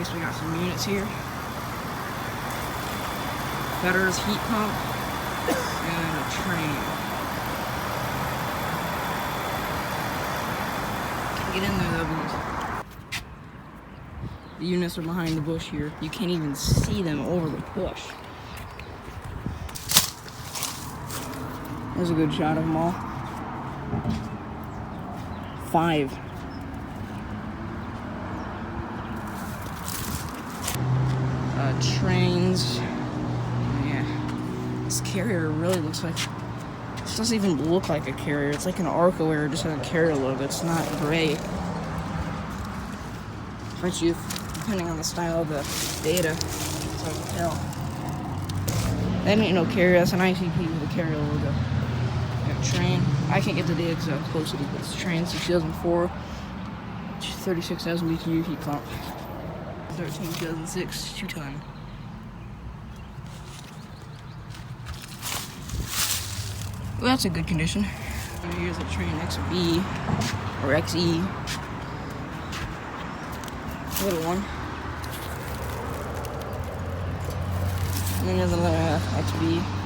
So we got some units here. Fetter's heat pump and a Trane. Can't get in there though because the units are behind the bush here. You can't even see them over the bush. There's a good shot of them all. 5. Trains. Yeah. This carrier really looks like... This doesn't even look like a carrier. It's like an Arco Air, just has a carrier logo. It's not gray. But you, depending on the style of the data, it's hard to tell. That ain't no carrier. That's an ICP with a carrier logo. Got Trane. I can't get the data because I'm close to it, but it's Trane 2004. 36,000 BTU heat pump. 2006 2-ton. Well, that's a good condition. And here's a Trane XB or XE. Little one. And then there's another XB.